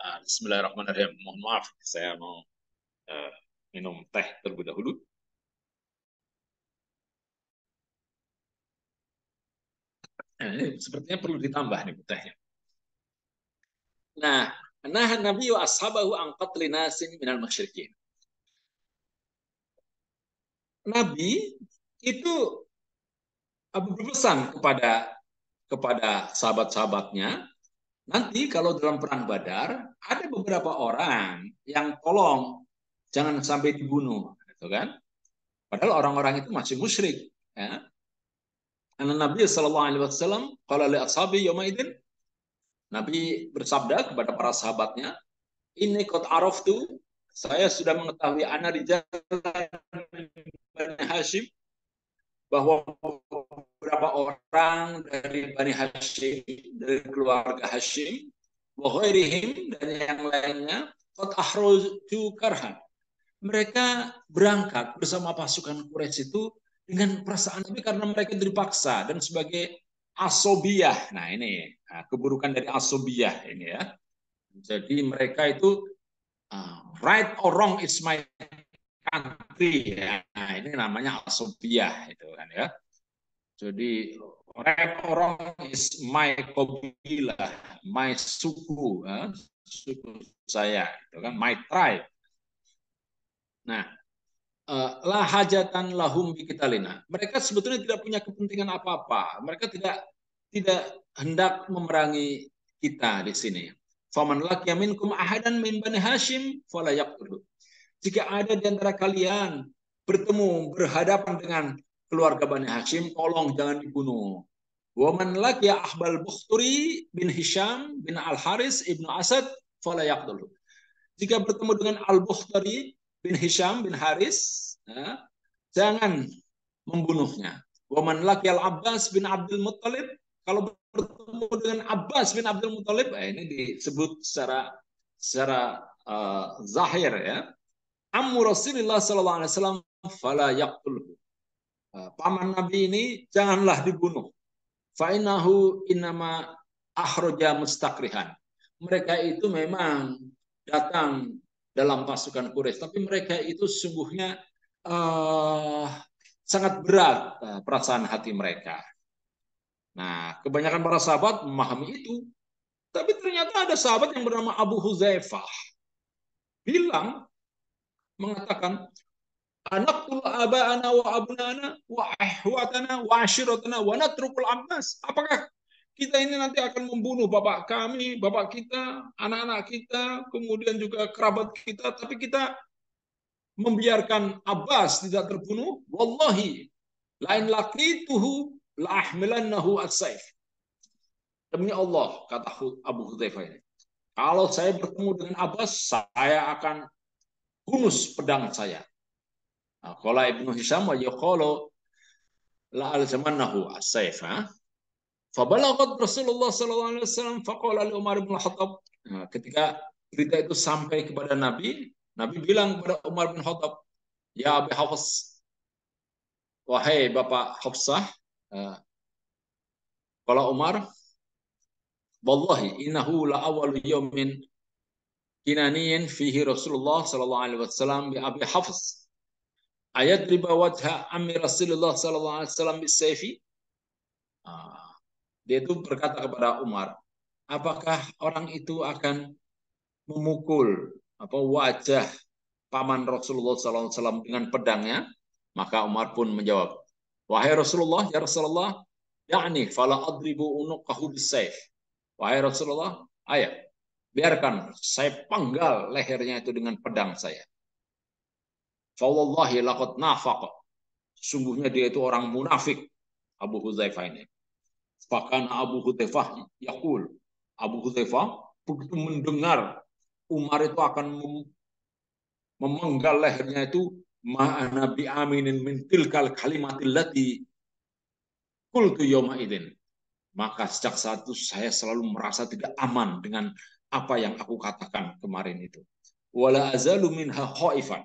Bismillahirrahmanirrahim. Mohon maaf, saya mau minum teh terlebih dahulu. Nah, ini sepertinya perlu ditambah nih tehnya. Nah, Nabi wa ashabahu an qatli nasin minal musyrikin. Nabi itu berpesan kepada sahabat-sahabatnya, nanti kalau dalam perang Badar ada beberapa orang yang tolong jangan sampai dibunuh, gitu kan? Padahal orang-orang itu masih musyrik. Ya. Nabi Sallallahu Alaihi Wasallam kalau li ashabi yaumaidin, Nabi bersabda kepada para sahabatnya, ini qad araftu, saya sudah mengetahui ana rijal Bani Hashim, bahwa beberapa orang dari Bani Hashim, dari keluarga Hashim, wa ghairihim, dan yang lainnya, qad ahraju karhan. Mereka berangkat bersama pasukan Quraisy itu dengan perasaan tapi karena mereka dipaksa dan sebagai asobiyah. Nah, ini keburukan dari asobiyah ini ya. Jadi mereka itu right or wrong is my country ya. Nah, ini namanya asobiyah itu kan ya. Jadi right or wrong is my kabilah, my suku, suku saya itu kan, my tribe. Nah, la hajatan lahum biqitalina. Mereka sebetulnya tidak punya kepentingan apa-apa. Mereka tidak hendak memerangi kita di sini. Faman laqiya minkum ahadan min bani Hashim fala yaqtulu. Jika ada di antara kalian berhadapan dengan keluarga Bani Hashim, tolong jangan dibunuh. Wa man laqiya ahbal Bukhturi bin Hisham bin Al-Haris ibnu Asad fala yaqtulu. Jika bertemu dengan Al-Bukhtari bin Hisham bin Haris, ya, jangan membunuhnya. Waman laqial Abbas bin Abdul Muttalib, kalau bertemu dengan Abbas bin Abdul Muttalib, ini disebut secara zahir ya. Ammu Rasulullah sallallahu alaihi wasallam fala yaqtulhu. Paman Nabi ini janganlah dibunuh. Fa innahu innama ahraja mustakrihan. Mereka itu memang datang dalam pasukan Quraisy, tapi mereka itu sungguhnya sangat berat perasaan hati mereka. Nah, kebanyakan para sahabat memahami itu, tapi ternyata ada sahabat yang bernama Abu Huzaifah bilang, mengatakan, anaqtul aba'ana wa abnana wa ahwatana wa ashiratana wa natrukul Abbas. Apakah kita ini nanti akan membunuh bapak kami, bapak kita, anak-anak kita, kemudian juga kerabat kita, tapi kita membiarkan Abbas tidak terbunuh? Wallahi, lain laqituhu la ahmilannahu as-saif. Demi Allah, kata Abu Hudzaifah ini, kalau saya bertemu dengan Abbas, saya akan hunus pedang saya. Qala Ibnu Hisham wa yaqulu la alzamannahu as-saif. Fabalaghat Rasulullah sallallahu alaihi wasallam faqala li Umar bin Khattab. Ketika berita itu sampai kepada Nabi, Nabi bilang kepada Umar bin Khattab, "Ya Abi Hafs, wahai Bapak Hafsah, qala Umar, wallahi innahu la awwalu yawmin kinaniyin fihi Rasulullah sallallahu alaihi wasallam bi Abi Hafs. Ayat riba wajha ammi Rasulullah sallallahu alaihi wasallam bisayfi." Dia itu berkata kepada Umar, apakah orang itu akan memukul wajah paman Rasulullah SAW dengan pedangnya? Maka Umar pun menjawab, wahai Rasulullah, ya Rasulullah, yakni fala adribu unuqahu bisayf. Wahai Rasulullah, ayo, biarkan saya panggal lehernya itu dengan pedang saya. Fa wallahi laqad nafaqa. Sungguhnya dia itu orang munafik, Abu Hudzaifah ini. Bahkan Abu Hudzaifah yaqul, Abu Hudzaifah begitu mendengar Umar itu akan memenggal lehernya itu, ma'ana bi aminin min tilkal kalimatil lati qultu yawma idzin. Maka sejak saat itu saya selalu merasa tidak aman dengan apa yang aku katakan kemarin itu. Wala azalu minha khaifan.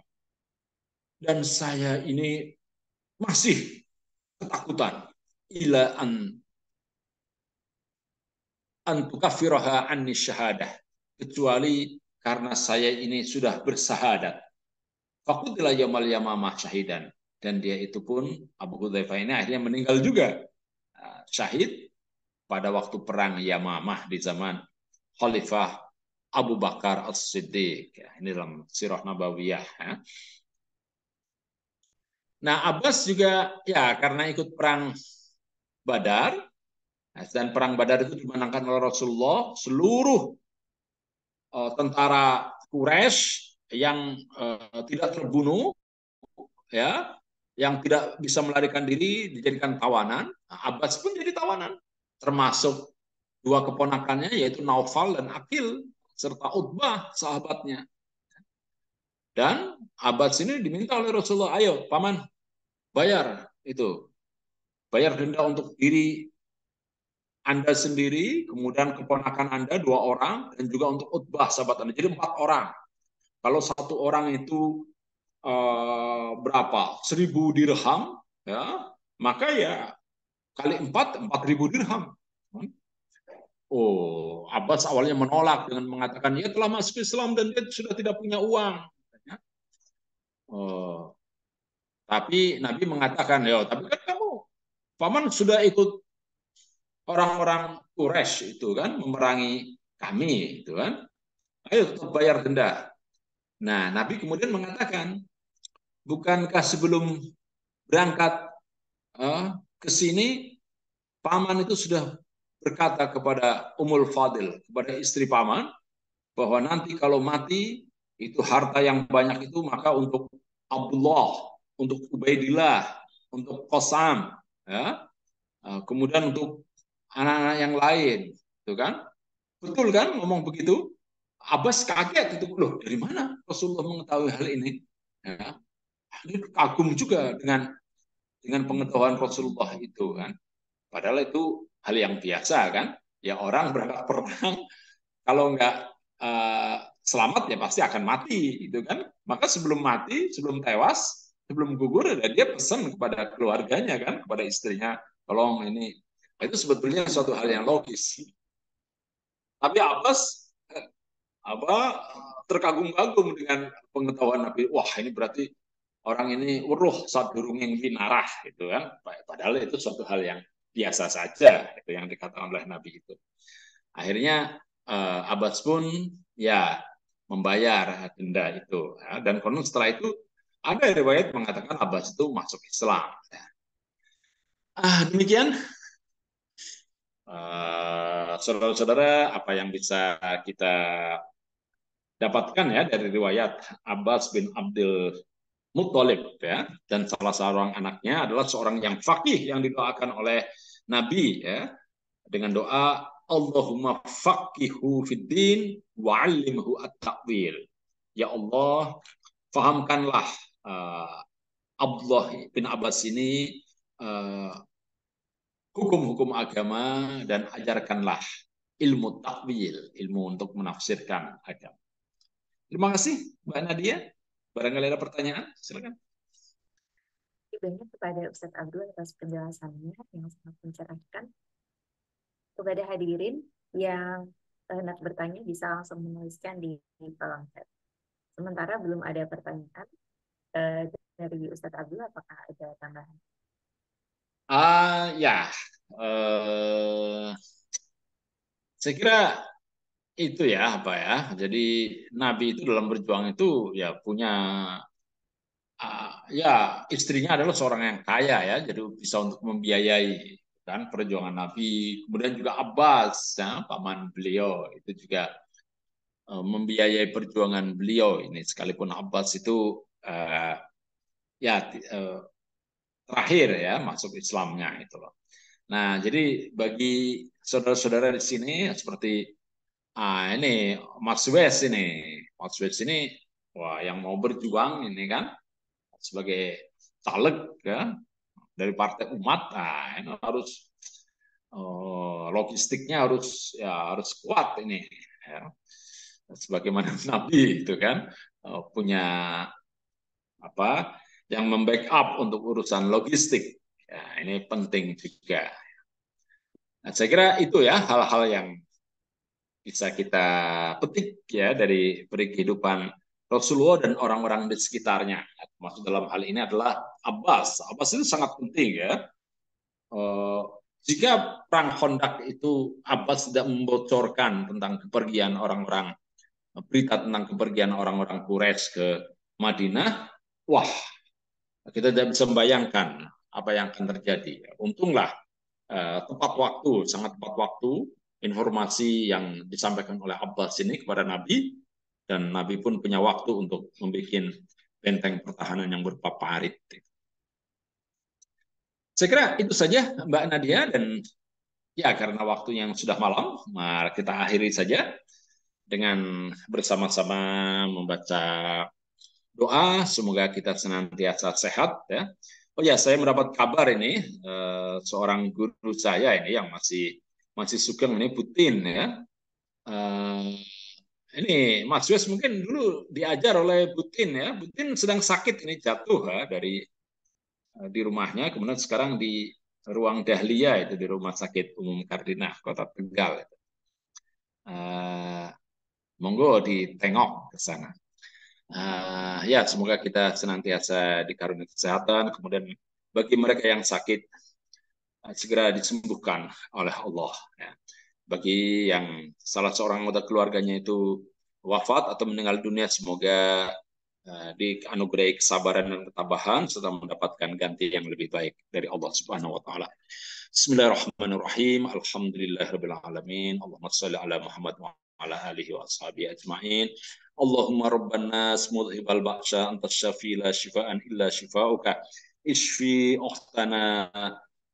Dan saya ini masih ketakutan ila an tukaffiraha anni syahadah, kecuali karena saya ini sudah bersahadat. Faqutila yamal yamamah syahidan, dan dia itu pun Abu Hudzaifah ini akhirnya meninggal juga syahid pada waktu perang Yamamah di zaman Khalifah Abu Bakar As-Siddiq. Ini dalam Sirah Nabawiyah. Nah, Abbas juga ya karena ikut perang Badar, dan perang Badar itu dimenangkan oleh Rasulullah, seluruh tentara Quraisy yang tidak terbunuh, ya, yang tidak bisa melarikan diri dijadikan tawanan. Nah, Abbas pun jadi tawanan, termasuk dua keponakannya yaitu Naufal dan Akil serta Utbah sahabatnya. Dan Abbas ini diminta oleh Rasulullah, ayo paman bayar itu, bayar denda untuk diri Anda sendiri, kemudian keponakan Anda 2 orang, dan juga untuk Utbah sahabat Anda. Jadi 4 orang. Kalau satu orang itu berapa? 1.000 dirham, ya, maka ya kali 4.000 dirham. Oh, Abbas awalnya menolak dengan mengatakan dia telah masuk Islam dan dia sudah tidak punya uang. Oh, tapi Nabi mengatakan, ya, tapi kan kamu, paman sudah ikut orang-orang Quraisy itu kan memerangi kami, itu kan. Ayo tetap bayar denda. Nah, Nabi kemudian mengatakan, bukankah sebelum berangkat ke sini, paman itu sudah berkata kepada Ummul Fadil, kepada istri paman, bahwa nanti kalau mati, itu harta yang banyak itu maka untuk Abdullah, untuk Ubaidillah, untuk Qasam, ya, kemudian untuk anak-anak yang lain, itu kan? Betul kan ngomong begitu? Abbas kaget itu, loh dari mana Rasulullah mengetahui hal ini? Ya, ini kagum juga dengan pengetahuan Rasulullah itu kan. Padahal itu hal yang biasa kan. Ya orang berangkat perang kalau nggak selamat ya pasti akan mati gitu kan. Maka sebelum mati, sebelum tewas, sebelum gugur, ya dia pesan kepada keluarganya kan, kepada istrinya, tolong ini. Itu sebetulnya suatu hal yang logis. Tapi Abbas apa terkagum-kagum dengan pengetahuan Nabi. Wah, ini berarti orang ini weruh saat durungin narah gitu kan. Padahal itu suatu hal yang biasa saja itu yang dikatakan oleh Nabi itu. Akhirnya Abbas pun ya membayar denda itu, ya. Dan konon setelah itu ada riwayat mengatakan Abbas itu masuk Islam. Demikian saudara-saudara apa yang bisa kita dapatkan ya dari riwayat Abbas bin Abdul Muttalib, ya, dan salah seorang anaknya adalah seorang yang fakih yang didoakan oleh Nabi, ya, dengan doa Allahumma faqihu fid din wa 'allimhu at-ta'wil. Ya Allah, fahamkanlah Abdullah bin Abbas ini hukum-hukum agama dan ajarkanlah ilmu takwil, ilmu untuk menafsirkan agama. Terima kasih Mbak Nadia. Barangkali ada pertanyaan, silakan. Banyak kepada Ustadz Abdul atas penjelasannya yang sangat mencerahkan. Kepada hadirin yang hendak bertanya bisa langsung menuliskan di kolom chat. Sementara belum ada pertanyaan dari Ustadz Abdul, apakah ada tambahan? Ya, saya kira itu ya apa ya. Jadi Nabi itu dalam berjuang itu ya punya ya istrinya adalah seorang yang kaya ya, jadi bisa untuk membiayai kan perjuangan Nabi. Kemudian juga Abbas, ya, paman beliau itu juga membiayai perjuangan beliau ini. Sekalipun Abbas itu ya terakhir ya masuk Islamnya itu loh. Nah, jadi bagi saudara-saudara di sini seperti Ini Mas Wes ini. Mas Wes ini wah yang mau berjuang ini kan sebagai caleg ya dari Partai Umat. Ini harus logistiknya harus ya harus kuat ini ya. Sebagaimana Nabi itu kan punya apa yang membackup untuk urusan logistik. Ya, ini penting juga. Nah, saya kira itu ya hal-hal yang bisa kita petik ya dari kehidupan Rasulullah dan orang-orang di sekitarnya. Maksud dalam hal ini adalah Abbas. Abbas itu sangat penting ya. Eh, Jika perang Khandaq itu Abbas tidak membocorkan tentang kepergian orang-orang, berita tentang kepergian orang-orang Quraisy ke Madinah, wah kita tidak bisa membayangkan apa yang akan terjadi. Untunglah tepat waktu, sangat tepat waktu informasi yang disampaikan oleh Abbas ini kepada Nabi, dan Nabi pun punya waktu untuk membuat benteng pertahanan yang berupa parit. Saya kira itu saja Mbak Nadia, dan ya karena waktu yang sudah malam, mari kita akhiri saja dengan bersama-sama membaca doa semoga kita senantiasa sehat ya. Oh ya, saya mendapat kabar ini seorang guru saya ini yang masih masih sugeng ini Putin ya. Eh, ini Mas Wes mungkin dulu diajar oleh Putin ya. Putin sedang sakit ini jatuh ya dari di rumahnya, kemudian sekarang di ruang Dahlia itu di Rumah Sakit Umum Kardinah Kota Tegal. Monggo ditengok ke sana. Ya, semoga kita senantiasa dikaruniai kesehatan. Kemudian bagi mereka yang sakit, segera disembuhkan oleh Allah. Ya. Bagi yang salah seorang anggota keluarganya itu wafat atau meninggal dunia, semoga dianugerahi kesabaran dan ketabahan serta mendapatkan ganti yang lebih baik dari Allah Subhanahu wa taala. Bismillahirrahmanirrahim. Alhamdulillahirabbil alamin. Allahumma shalli ala Muhammad wa ala alihi wa ashabihi ajmain. Allahumma rabban nas mudhibal ba'sa anta syafi la shifaan illa shifauka. Ishfi ukhtana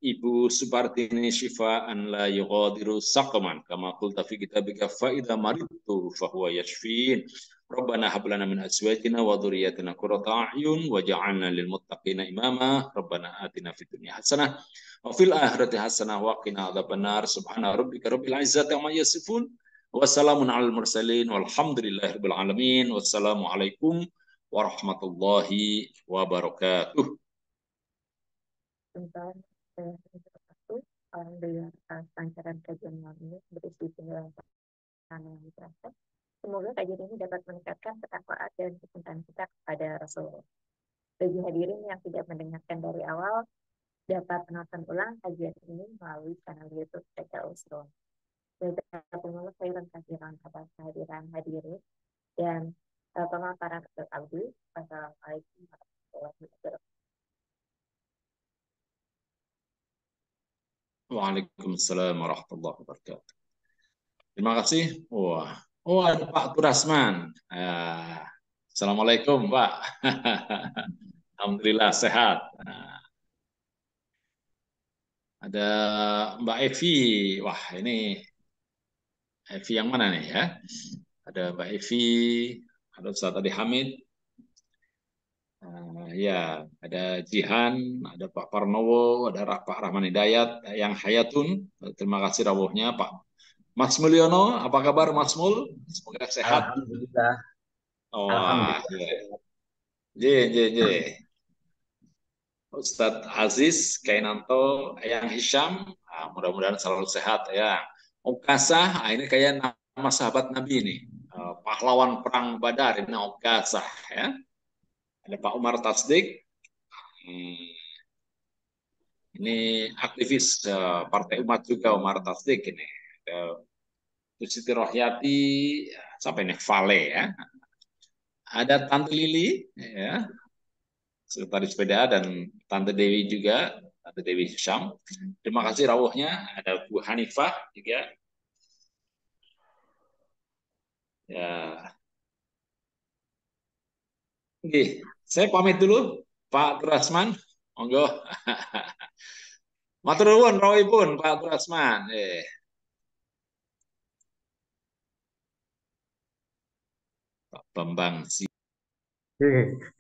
Ibu Supartini shifaan la yughadiru saqaman kama qulta fi kitabika fa idza maridtu fa huwa yashfin. Rabbana hab lana min azwajina wa dhurriyyatina qurrata a'yun waj'alna lil muttaqina imama. Rabbana atina fid dunya hasanah wa fil akhirati hasanah wa qina adzabannar. Subhana rabbika rabbil izzati amma yasifun wa salamun alal mursalin walhamdulillahi rabbil alamin. Wassalamu alaikum warahmatullahi wabarakatuh. Tentang satu dengan pancaran kajian malam ini berisi penjelasan yang diterapkan. Semoga kajian ini dapat meningkatkan ketakwaan dan kecintaan kita kepada Rasulullah. Bagi hadirin yang tidak mendengarkan dari awal, dapat menonton ulang kajian ini melalui channel YouTube TK Usron. Jazakumullah khairan katsiran atas kehadiran hadirin dan pemaparan Ustaz Abdi. Wassalamualaikum warahmatullahi wabarakatuh. Waalaikumsalam warahmatullahi wabarakatuh. Terima kasih. Wah, oh ada Pak Turasman. Assalamualaikum Pak. Alhamdulillah sehat. Ada Mbak Evi. Wah ini Evi yang mana nih ya? Ada Mbak Evi, ada Ustaz Adi Hamid. Ya, ada Jihan, ada Pak Parnowo, ada Pak Rahman Hidayat, yang Hayatun. Terima kasih rawuhnya Pak Mas Mulyono. Apa kabar Mas Mul? Semoga sehat. Alhamdulillah. Wah, Alhamdulillah. J. Ustadz Aziz, Kainanto, Yang Hisham, mudah-mudahan selalu sehat ya. Okasah, ini kayak nama sahabat Nabi ini, pahlawan perang Badar ini Okasah ya. Ada Pak Umar Tasdik, ini aktivis Partai Umat juga Umar Tasdik ini. Siti Rohyati, sampai ini Vale ya. Ada Tante Lili ya, Sekretaris Sepeda, dan Tante Dewi juga, Tante Dewi Syam. Terima kasih rawuhnya. Ada Bu Hanifah juga. Ya. Oke, saya pamit dulu Pak Turasman. Monggo. Matur nuwun rawuhipun Pak Turasman. Pak Bambang. Oke.